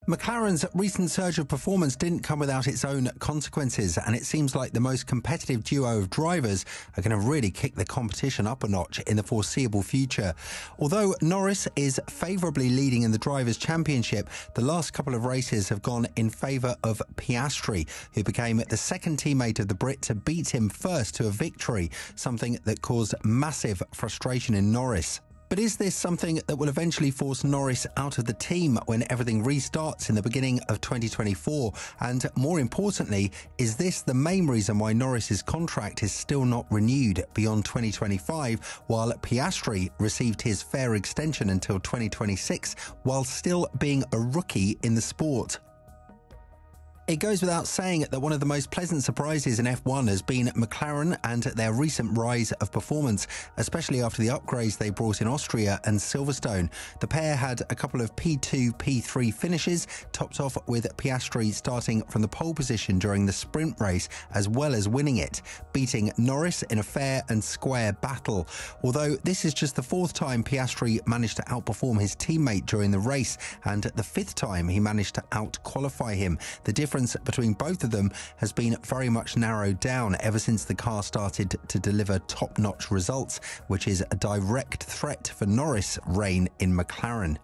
McLaren's recent surge of performance didn't come without its own consequences, and it seems like the most competitive duo of drivers are going to really kick the competition up a notch in the foreseeable future. Although Norris is favourably leading in the Drivers' Championship, the last couple of races have gone in favour of Piastri, who became the second teammate of the Brit to beat him first to a victory, something that caused massive frustration in Norris. But is this something that will eventually force Norris out of the team when everything restarts in the beginning of 2024? And more importantly, is this the main reason why Norris's contract is still not renewed beyond 2025, while Piastri received his fair extension until 2026 while still being a rookie in the sport? It goes without saying that one of the most pleasant surprises in F1 has been McLaren and their recent rise of performance, especially after the upgrades they brought in Austria and Silverstone. The pair had a couple of P2, P3 finishes, topped off with Piastri starting from the pole position during the sprint race, as well as winning it, beating Norris in a fair and square battle. Although this is just the fourth time Piastri managed to outperform his teammate during the race, and the fifth time he managed to out-qualify him. The difference between both of them has been very much narrowed down ever since the car started to deliver top-notch results, which is a direct threat for Norris' reign in McLaren.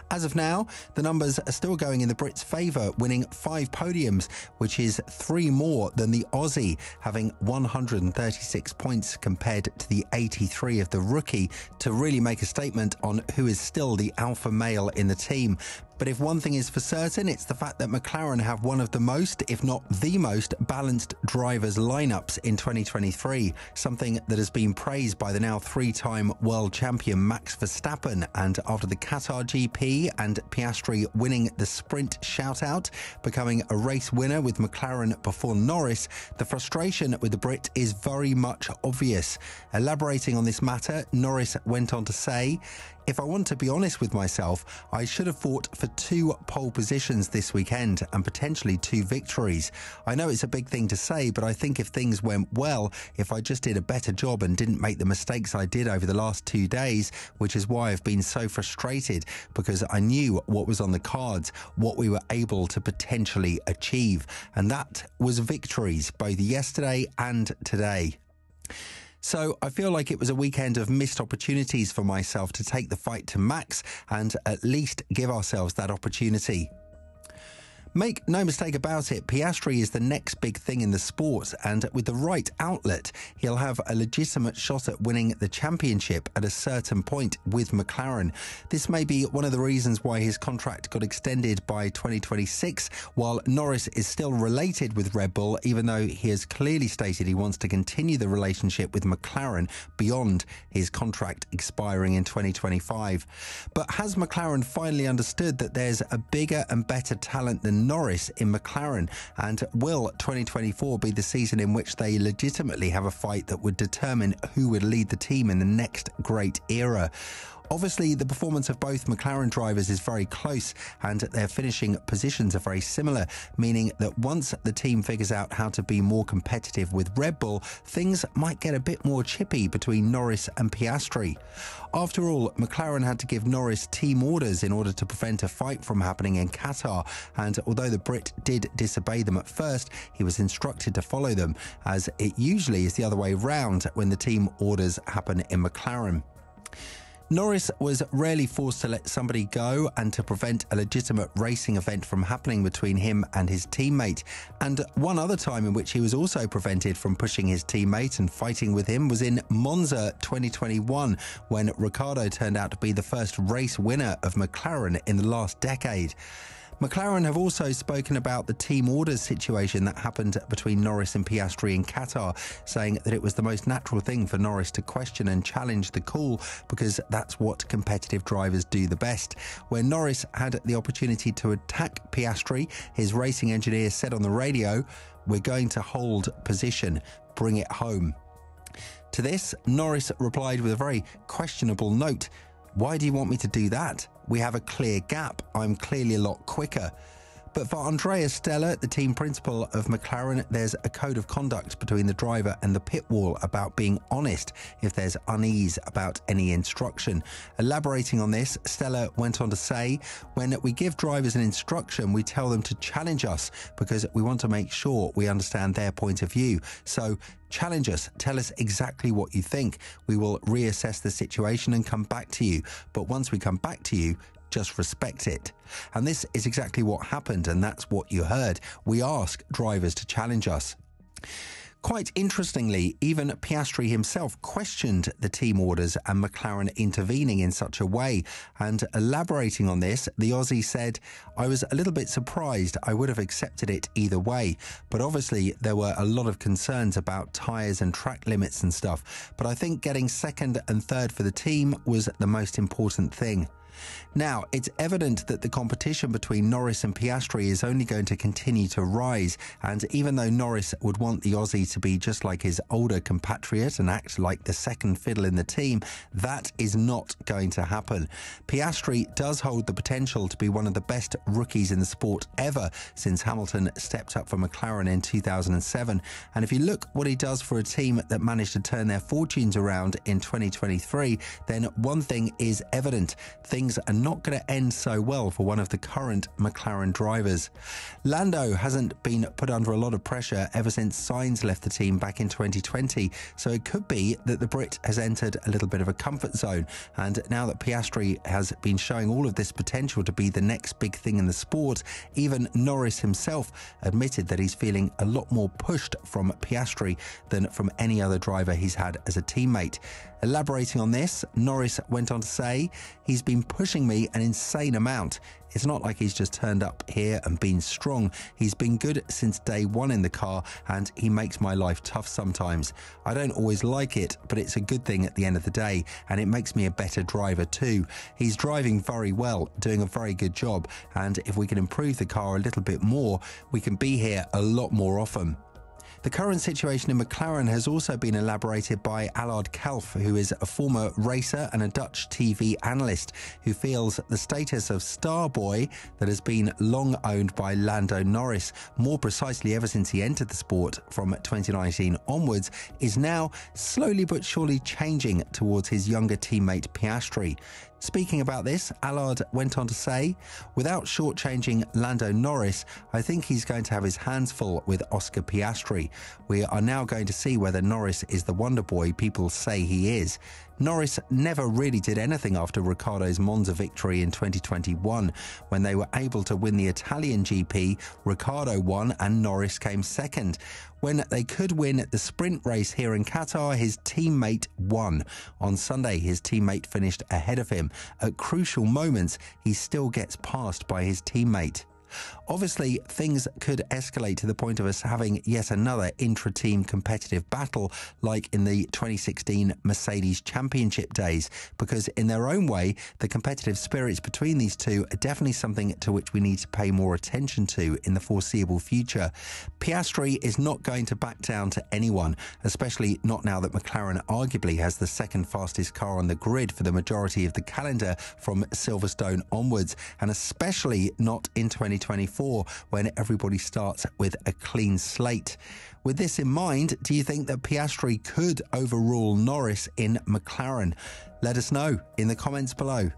As of now, the numbers are still going in the Brits' favour, winning 5 podiums, which is 3 more than the Aussie, having 136 points compared to the 83 of the rookie, to really make a statement on who is still the alpha male in the team. But if one thing is for certain, it's the fact that McLaren have one of the most, if not the most, balanced drivers' lineups in 2023, something that has been praised by the now 3-time world champion Max Verstappen. And after the Qatar GP and Piastri winning the sprint shoutout, becoming a race winner with McLaren before Norris, the frustration with the Brit is very much obvious. Elaborating on this matter, Norris went on to say, "If I want to be honest with myself, I should have fought for 2 pole positions this weekend and potentially 2 victories. I know it's a big thing to say, but I think if things went well, if I just did a better job and didn't make the mistakes I did over the last 2 days, which is why I've been so frustrated, because I knew what was on the cards, what we were able to potentially achieve. And that was victories, both yesterday and today." So I feel like it was a weekend of missed opportunities for myself to take the fight to Max and at least give ourselves that opportunity. Make no mistake about it, Piastri is the next big thing in the sport, and with the right outlet, he'll have a legitimate shot at winning the championship at a certain point with McLaren. This may be one of the reasons why his contract got extended by 2026, while Norris is still related with Red Bull, even though he has clearly stated he wants to continue the relationship with McLaren beyond his contract expiring in 2025. But has McLaren finally understood that there's a bigger and better talent than Norris in McLaren, and will 2024 be the season in which they legitimately have a fight that would determine who would lead the team in the next great era? Obviously, the performance of both McLaren drivers is very close, and their finishing positions are very similar, meaning that once the team figures out how to be more competitive with Red Bull, things might get a bit more chippy between Norris and Piastri. After all, McLaren had to give Norris team orders in order to prevent a fight from happening in Qatar, and although the Brit did disobey them at first, he was instructed to follow them, as it usually is the other way round when the team orders happen in McLaren. Norris was rarely forced to let somebody go and to prevent a legitimate racing event from happening between him and his teammate. And one other time in which he was also prevented from pushing his teammate and fighting with him was in Monza 2021, when Ricciardo turned out to be the first race winner of McLaren in the last decade. McLaren have also spoken about the team orders situation that happened between Norris and Piastri in Qatar, saying that it was the most natural thing for Norris to question and challenge the call, because that's what competitive drivers do the best. When Norris had the opportunity to attack Piastri, his racing engineer said on the radio, "We're going to hold position, bring it home." To this, Norris replied with a very questionable note, "Why do you want me to do that? We have a clear gap. I'm clearly a lot quicker." But for Andrea Stella, the team principal of McLaren, there's a code of conduct between the driver and the pit wall about being honest if there's unease about any instruction. Elaborating on this, Stella went on to say, "When we give drivers an instruction, we tell them to challenge us because we want to make sure we understand their point of view. So challenge us, tell us exactly what you think. We will reassess the situation and come back to you. But once we come back to you, just respect it." And this is exactly what happened, and that's what you heard. We ask drivers to challenge us. Quite interestingly, even Piastri himself questioned the team orders and McLaren intervening in such a way. And elaborating on this, the Aussie said, "I was a little bit surprised. I would have accepted it either way. But obviously there were a lot of concerns about tyres and track limits and stuff. But I think getting second and third for the team was the most important thing." Now, it's evident that the competition between Norris and Piastri is only going to continue to rise, and even though Norris would want the Aussie to be just like his older compatriot and act like the second fiddle in the team, that is not going to happen. Piastri does hold the potential to be one of the best rookies in the sport ever since Hamilton stepped up for McLaren in 2007, and if you look what he does for a team that managed to turn their fortunes around in 2023, then one thing is evident: things are not going to end so well for one of the current McLaren drivers. Lando hasn't been put under a lot of pressure ever since Sainz left the team back in 2020, so it could be that the Brit has entered a little bit of a comfort zone, and now that Piastri has been showing all of this potential to be the next big thing in the sport, even Norris himself admitted that he's feeling a lot more pushed from Piastri than from any other driver he's had as a teammate. Elaborating on this, Norris went on to say, "He's been pushing me an insane amount. It's not like he's just turned up here and been strong. He's been good since day one in the car, and he makes my life tough sometimes. I don't always like it, but it's a good thing at the end of the day, and it makes me a better driver too. He's driving very well, doing a very good job, and if we can improve the car a little bit more, we can be here a lot more often." The current situation in McLaren has also been elaborated by Allard Kalf, who is a former racer and a Dutch TV analyst, who feels the status of star boy that has been long owned by Lando Norris, more precisely ever since he entered the sport from 2019 onwards, is now slowly but surely changing towards his younger teammate Piastri. Speaking about this, Allard went on to say, "Without shortchanging Lando Norris, I think he's going to have his hands full with Oscar Piastri. We are now going to see whether Norris is the wonder boy people say he is." Norris never really did anything after Ricciardo's Monza victory in 2021. When they were able to win the Italian GP, Ricciardo won and Norris came second. When they could win the sprint race here in Qatar, his teammate won. On Sunday, his teammate finished ahead of him. At crucial moments, he still gets passed by his teammate. Obviously, things could escalate to the point of us having yet another intra-team competitive battle like in the 2016 Mercedes Championship days, because in their own way, the competitive spirits between these two are definitely something to which we need to pay more attention to in the foreseeable future. Piastri is not going to back down to anyone, especially not now that McLaren arguably has the second fastest car on the grid for the majority of the calendar from Silverstone onwards, and especially not in 2024 when everybody starts with a clean slate. With this in mind, do you think that Piastri could overrule Norris in McLaren? Let us know in the comments below.